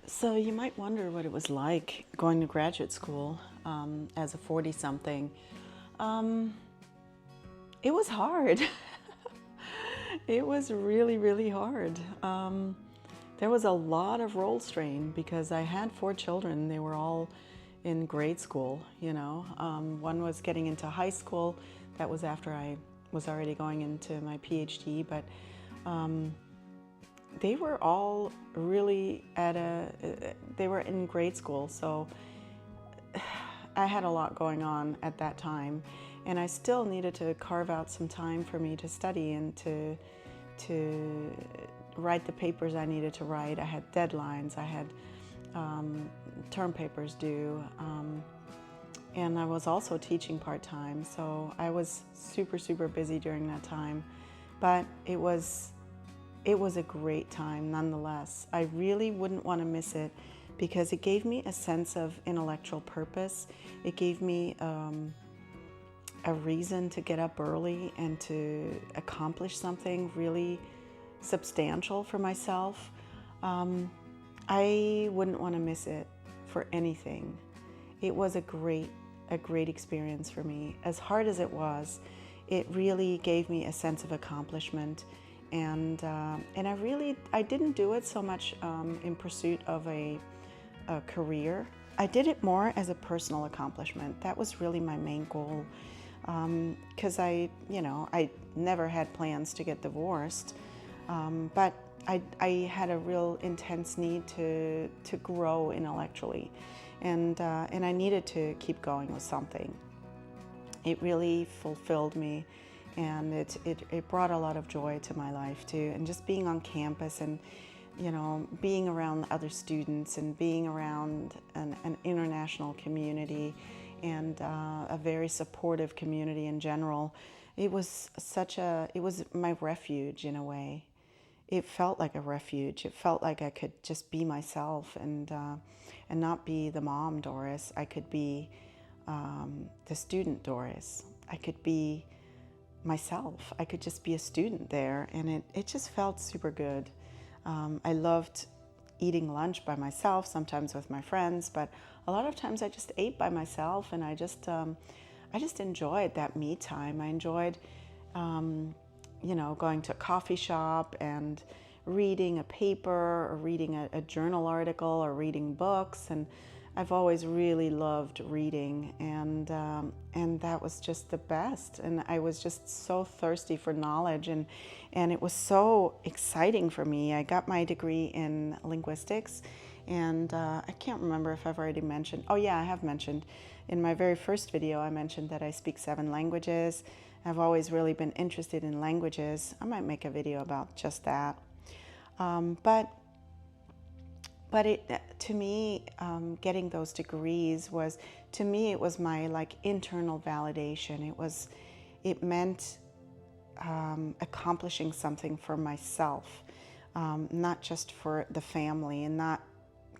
So you might wonder what it was like going to graduate school as a 40-something. Um, it was hard. It was really, really hard. There was a lot of role strain because I had 4 children. They were all in grade school, you know. One was getting into high school. That was after I was already going into my PhD, but they were all really they were in grade school, so I had a lot going on at that time, and I still needed to carve out some time for me to study and to write the papers I needed to write. I had deadlines, I had term papers due, and I was also teaching part-time, so I was super, super busy during that time, but it was a great time nonetheless. I really wouldn't want to miss it because it gave me a sense of intellectual purpose. It gave me a reason to get up early and to accomplish something really substantial for myself. I wouldn't want to miss it for anything. It was a great experience for me. As hard as it was, it really gave me a sense of accomplishment. And I didn't do it so much in pursuit of a career. I did it more as a personal accomplishment. That was really my main goal, because I never had plans to get divorced, but I had a real intense need to grow intellectually, and I needed to keep going with something. It really fulfilled me, and it brought a lot of joy to my life too. And just being on campus and being around other students and being around an international community and a very supportive community in general, it was my refuge in a way. It felt like a refuge. It felt like I could just be myself and not be the mom Doris. I could be the student Doris. I could be myself. I could just be a student there, and it just felt super good. I loved eating lunch by myself, sometimes with my friends, but a lot of times I just ate by myself, and I just enjoyed that me time. I enjoyed going to a coffee shop and reading a paper or reading a journal article or reading books. And I've always really loved reading, and that was just the best. And I was just so thirsty for knowledge, and it was so exciting for me. I got my degree in linguistics, and I can't remember if I've already mentioned. Oh yeah, I have mentioned. In my very first video, I mentioned that I speak 7 languages. I've always really been interested in languages. I might make a video about just that. But to me, getting those degrees it was my internal validation. It meant accomplishing something for myself, not just for the family, and not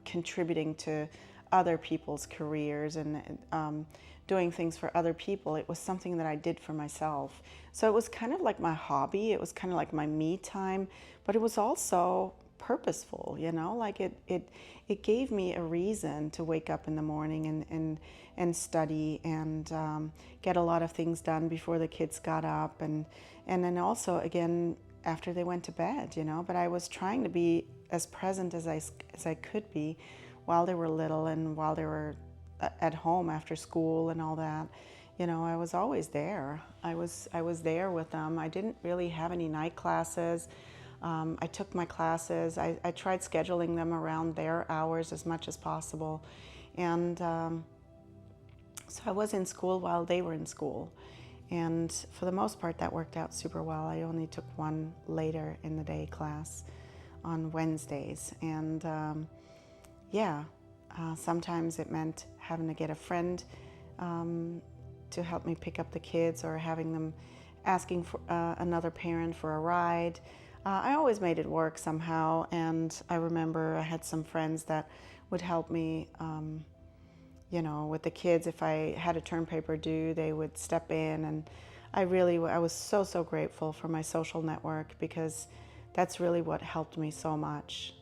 contributing to other people's careers and doing things for other people. It was something that I did for myself. So it was kind of like my hobby. It was kind of like my me time, but it was also purposeful, like it gave me a reason to wake up in the morning and study and get a lot of things done before the kids got up, and then also again after they went to bed, but I was trying to be as present as I could be while they were little and while they were at home after school and all that. I was always there. I was there with them. I didn't really have any night classes. I took my classes. I tried scheduling them around their hours as much as possible. And so I was in school while they were in school. And for the most part, that worked out super well. I only took one later in the day class on Wednesdays. And sometimes it meant having to get a friend to help me pick up the kids, or having them asking for another parent for a ride. I always made it work somehow, and I remember I had some friends that would help me, with the kids. If I had a term paper due, they would step in, and I was so grateful for my social network, because that's really what helped me so much.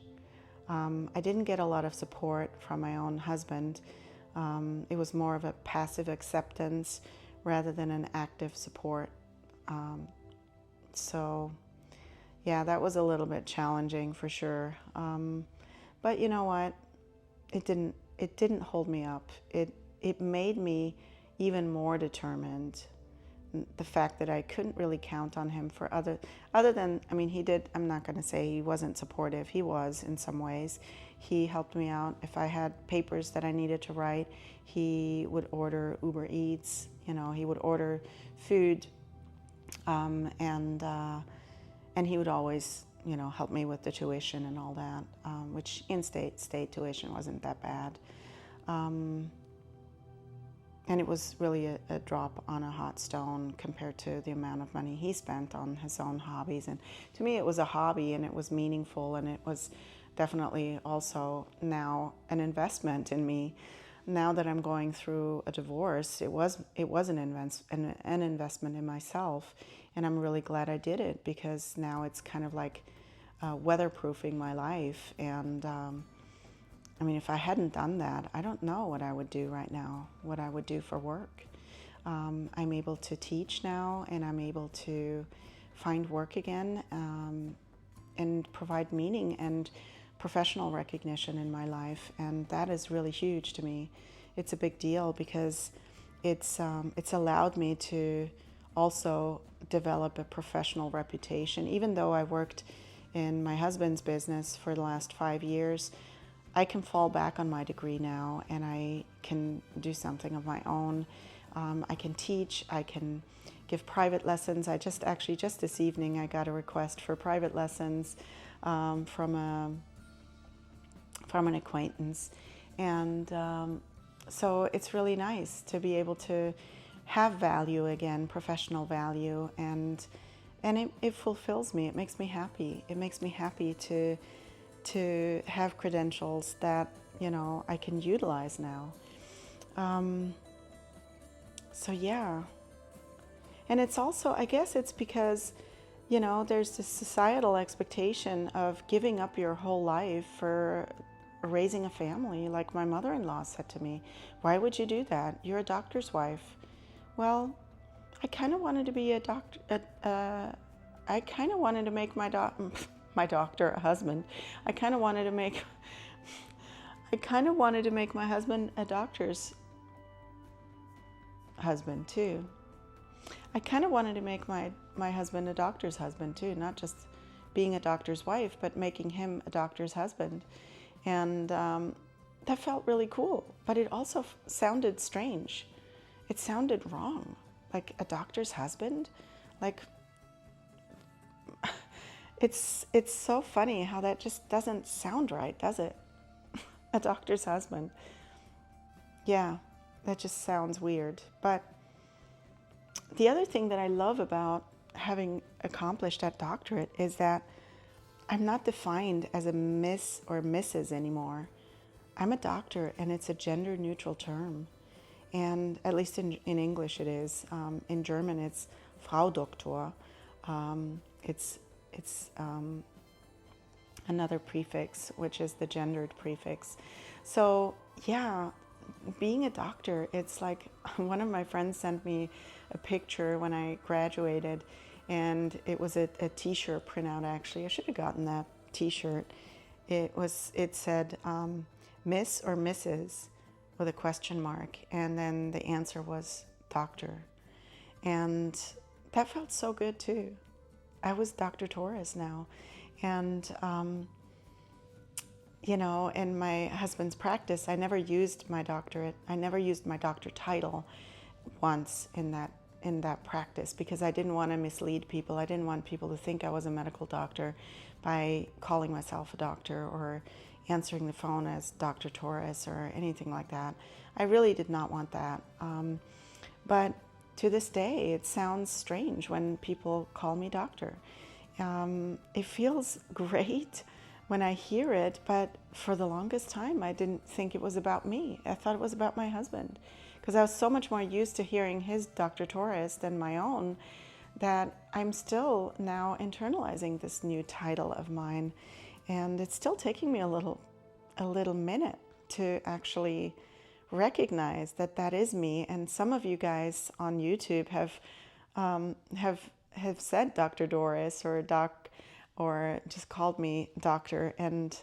I didn't get a lot of support from my own husband. It was more of a passive acceptance rather than an active support. So yeah, that was a little bit challenging for sure. But you know what? It didn't hold me up. It made me even more determined. The fact that I couldn't really count on him for other than, I mean, he did, I'm not going to say he wasn't supportive. He was in some ways. He helped me out. If I had papers that I needed to write, he would order Uber Eats, he would order food, and he would always, help me with the tuition and all that, which in-state tuition wasn't that bad. And it was really a drop on a hot stone compared to the amount of money he spent on his own hobbies. And to me, it was a hobby, and it was meaningful, and it was definitely also now an investment in me. Now that I'm going through a divorce, it was an investment in myself, and I'm really glad I did it, because now it's kind of like weatherproofing my life. And I mean, if I hadn't done that, I don't know what I would do right now, what I would do for work. I'm able to teach now, and I'm able to find work again, and provide meaning and professional recognition in my life. And that is really huge to me. It's a big deal, because it's allowed me to also develop a professional reputation. Even though I worked in my husband's business for the last 5 years, I can fall back on my degree now, and I can do something of my own. I can teach, I can give private lessons. Just this evening, I got a request for private lessons from an acquaintance. And so it's really nice to be able to have value again, professional value, and it fulfills me. It makes me happy. It makes me happy to have credentials that I can utilize now. So yeah, and it's also, I guess it's because there's this societal expectation of giving up your whole life for raising a family. Like my mother-in-law said to me, "Why would you do that? You're a doctor's wife." Well, I kind of wanted to be a doctor. I kind of wanted to make my doctor a husband. I kind of wanted to make my husband a doctor's husband too. I kind of wanted to make my husband a doctor's husband too, not just being a doctor's wife, but making him a doctor's husband. And that felt really cool, but it also sounded strange. It sounded wrong, like a doctor's husband. Like, it's so funny how that just doesn't sound right, does it? A doctor's husband. Yeah, that just sounds weird. But the other thing that I love about having accomplished that doctorate is that I'm not defined as a Miss or Mrs. anymore. I'm a doctor, and it's a gender neutral term. And at least in English it is. In German it's Frau Doktor. It's another prefix, which is the gendered prefix. So yeah, being a doctor, it's like, one of my friends sent me a picture when I graduated, and it was a t-shirt printout. Actually, I should have gotten that t-shirt. It said Miss or Mrs. with a question mark, and then the answer was doctor. And that felt so good too. I was Dr. Torres now. And in my husband's practice, I never used my doctorate. I never used my doctor title once in that practice, because I didn't want to mislead people. I didn't want people to think I was a medical doctor by calling myself a doctor or answering the phone as Dr. Torres or anything like that. I really did not want that. But to this day, it sounds strange when people call me doctor. It feels great when I hear it, but for the longest time, I didn't think it was about me. I thought it was about my husband, because I was so much more used to hearing his Dr. Torres than my own, that I'm still now internalizing this new title of mine. And it's still taking me a little minute to actually recognize that that is me. And some of you guys on YouTube have said Dr. Doris or Doc, or just called me doctor, and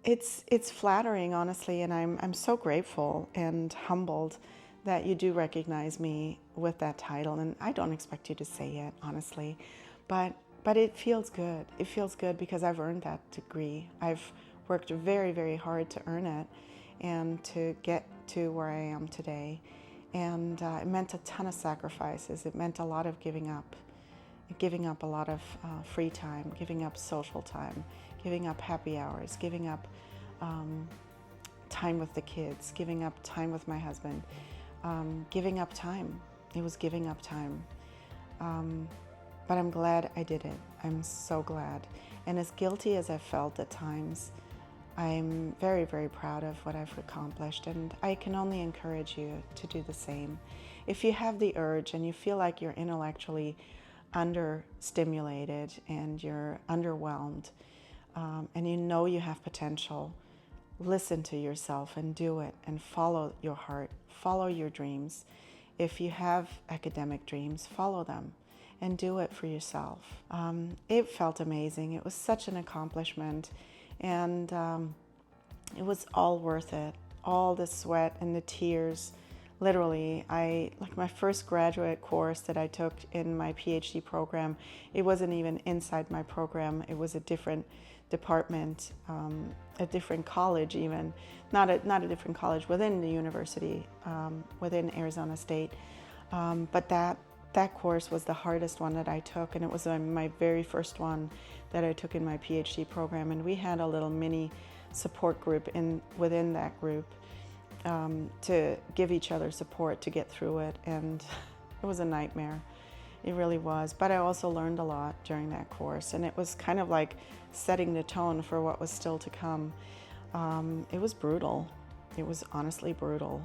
it's flattering, honestly, and I'm so grateful and humbled that you do recognize me with that title. And I don't expect you to say it, honestly, but it feels good. It feels good because I've earned that degree. I've worked very, very hard to earn it and to get to where I am today. And it meant a ton of sacrifices. It meant a lot of giving up a lot of free time, giving up social time, giving up happy hours, giving up time with the kids, giving up time with my husband, giving up time. It was giving up time. But I'm glad I did it. I'm so glad. And as guilty as I felt at times, I'm very, very proud of what I've accomplished, and I can only encourage you to do the same. If you have the urge and you feel like you're intellectually understimulated and you're underwhelmed, and you know you have potential, listen to yourself and do it, and follow your heart, follow your dreams. If you have academic dreams, follow them and do it for yourself. It felt amazing. It was such an accomplishment, and it was all worth it. All the sweat and the tears. Literally, like my first graduate course that I took in my PhD program, it wasn't even inside my program. It was a different department, a different college even, not a different college, within the university, within Arizona State. But that course was the hardest one that I took, and it was my very first one that I took in my PhD program. And we had a little mini support group within that group to give each other support to get through it, and it was a nightmare. It really was. But I also learned a lot during that course, and it was kind of like setting the tone for what was still to come. It was brutal. It was honestly brutal.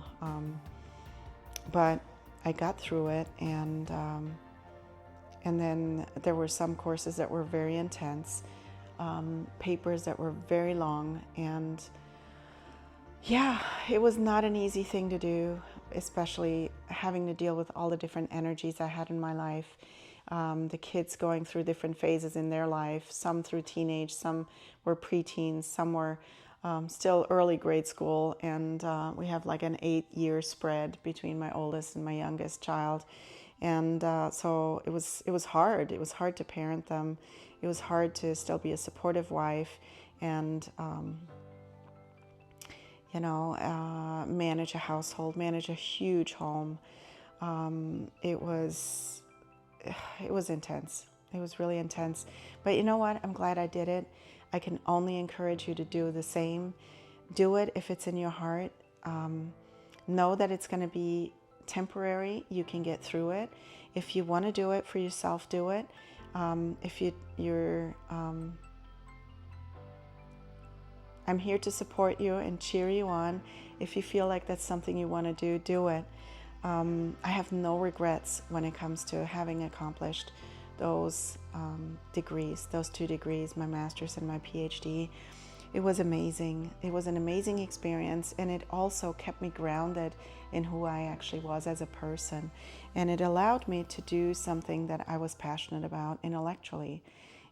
But I got through it, and then there were some courses that were very intense, papers that were very long, and yeah, it was not an easy thing to do, especially having to deal with all the different energies I had in my life. The kids going through different phases in their life, some through teenage, some were preteens, some were still early grade school, and we have like an 8-year spread between my oldest and my youngest child. And so it was hard. It was hard to parent them. It was hard to still be a supportive wife and manage a household, manage a huge home. It was intense. It was really intense. But you know what? I'm glad I did it. I can only encourage you to do the same. Do it if it's in your heart. Know that it's going to be temporary. You can get through it. If you want to do it for yourself, do it. If you're I'm here to support you and cheer you on. If you feel like that's something you want to do, do it. I have no regrets when it comes to having accomplished those degrees, those 2 degrees, my master's and my PhD. It was amazing. It was an amazing experience, and it also kept me grounded in who I actually was as a person. And it allowed me to do something that I was passionate about intellectually.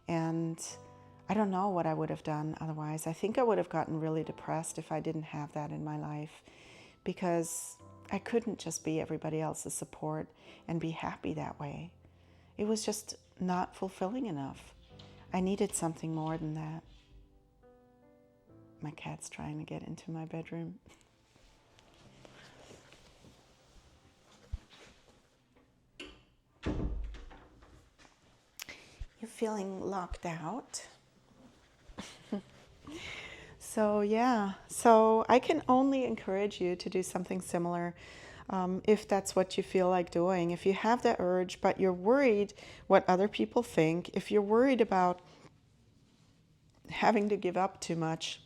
And I don't know what I would have done otherwise. I think I would have gotten really depressed if I didn't have that in my life, because I couldn't just be everybody else's support and be happy that way. It was just not fulfilling enough. I needed something more than that. My cat's trying to get into my bedroom. You're feeling locked out? So yeah, so I can only encourage you to do something similar if that's what you feel like doing. If you have that urge, but you're worried what other people think, if you're worried about having to give up too much,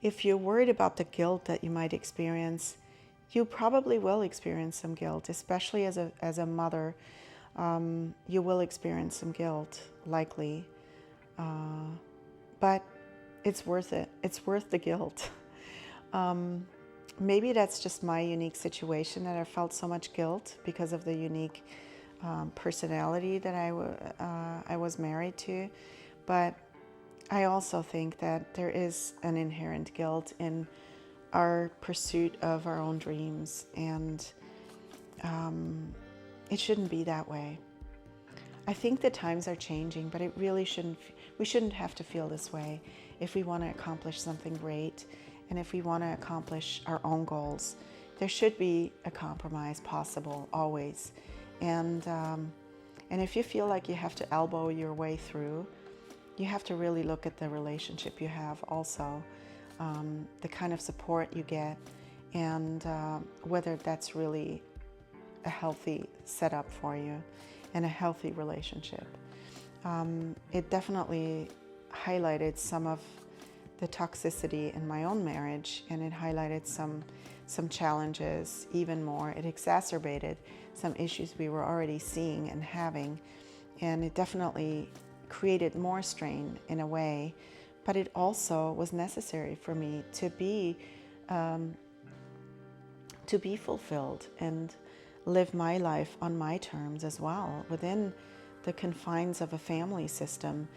if you're worried about the guilt that you might experience, you probably will experience some guilt, especially as a mother. You will experience some guilt, likely. But it's worth it. It's worth the guilt. Maybe that's just my unique situation, that I felt so much guilt because of the unique personality that I was married to. But I also think that there is an inherent guilt in our pursuit of our own dreams, and it shouldn't be that way. I think the times are changing, but it really shouldn't. We shouldn't have to feel this way if we want to accomplish something great, and if we want to accomplish our own goals. There should be a compromise possible always, and if you feel like you have to elbow your way through, you have to really look at the relationship you have also, the kind of support you get, and whether that's really a healthy setup for you and a healthy relationship. It definitely highlighted some of the toxicity in my own marriage, and it highlighted some challenges even more. It exacerbated some issues we were already seeing and having, and it definitely created more strain in a way, but it also was necessary for me to be fulfilled and live my life on my terms as well, within the confines of a family system.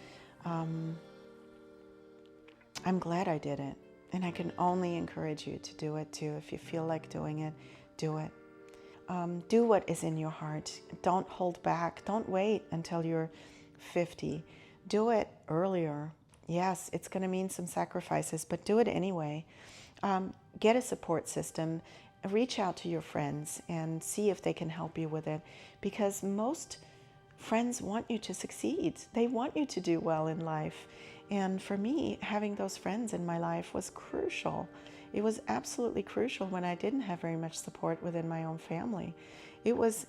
I'm glad I did it, and I can only encourage you to do it too. If you feel like doing it, do it. Do what is in your heart. Don't hold back. Don't wait until you're 50. Do it earlier. Yes, it's going to mean some sacrifices, but do it anyway. Get a support system. Reach out to your friends and see if they can help you with it, because most friends want you to succeed. They want you to do well in life. And for me, having those friends in my life was crucial. It was absolutely crucial when I didn't have very much support within my own family. It was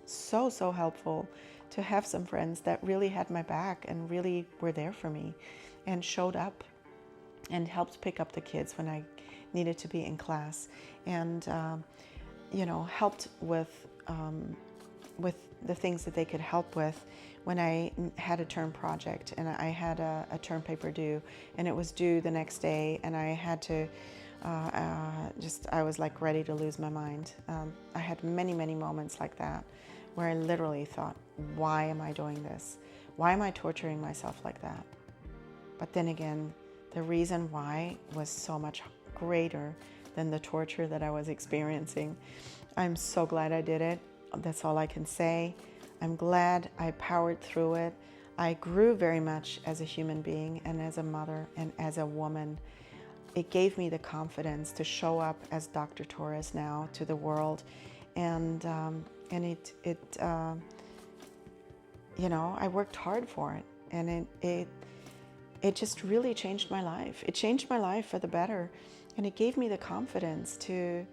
so helpful to have some friends that really had my back and really were there for me and showed up and helped pick up the kids when I needed to be in class, and helped with the things that they could help with when I had a term project and I had a term paper due, and it was due the next day, and I had to I was like ready to lose my mind. I had many moments like that where I literally thought, why am I doing this? Why am I torturing myself like that? But then again, the reason why was so much greater than the torture that I was experiencing. I'm so glad I did it. That's all I can say. I'm glad I powered through it. I grew very much as a human being and as a mother and as a woman. It gave me the confidence to show up as Dr. Torres now to the world, and I worked hard for it, and it just really changed my life. It changed my life for the better, and it gave me the confidence to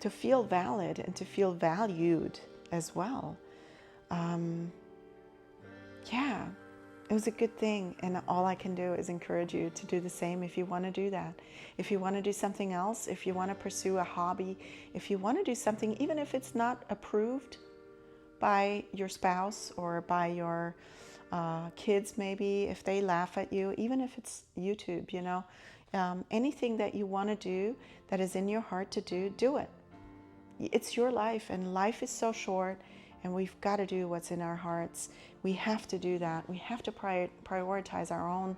feel valid and to feel valued as well. It was a good thing, and all I can do is encourage you to do the same if you want to do that. If you want to do something else, if you want to pursue a hobby, if you want to do something, even if it's not approved by your spouse or by your kids, maybe if they laugh at you, even if it's YouTube, anything that you want to do that is in your heart to do it. It's your life, and life is so short, and we've got to do what's in our hearts. We have to do that. We have to prioritize our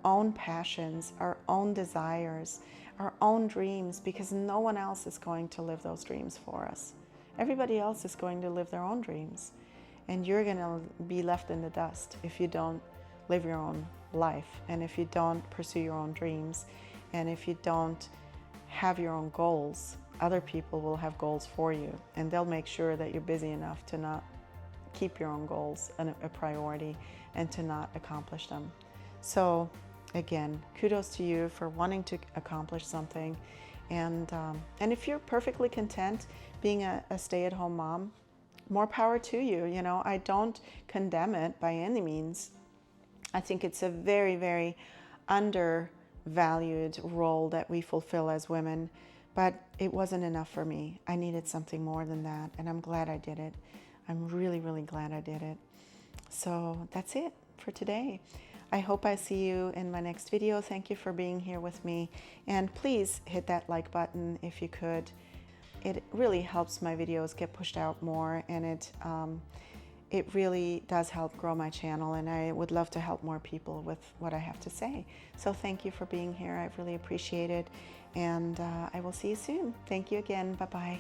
own passions, our own desires, our own dreams, because no one else is going to live those dreams for us. Everybody else is going to live their own dreams, and you're going to be left in the dust if you don't live your own life, and if you don't pursue your own dreams, and if you don't have your own goals. Other people will have goals for you, and they'll make sure that you're busy enough to not keep your own goals a priority and to not accomplish them. So again, kudos to you for wanting to accomplish something, and if you're perfectly content being a stay-at-home mom, more power to you. I don't condemn it by any means. I think it's a very, very undervalued role that we fulfill as women, but it wasn't enough for me. I needed something more than that, and I'm glad I did it. I'm really, really glad I did it. So that's it for today. I hope I see you in my next video. Thank you for being here with me. And please hit that like button if you could. It really helps my videos get pushed out more, and it really does help grow my channel, and I would love to help more people with what I have to say. So thank you for being here. I really appreciate it, and I will see you soon. Thank you again. Bye-bye.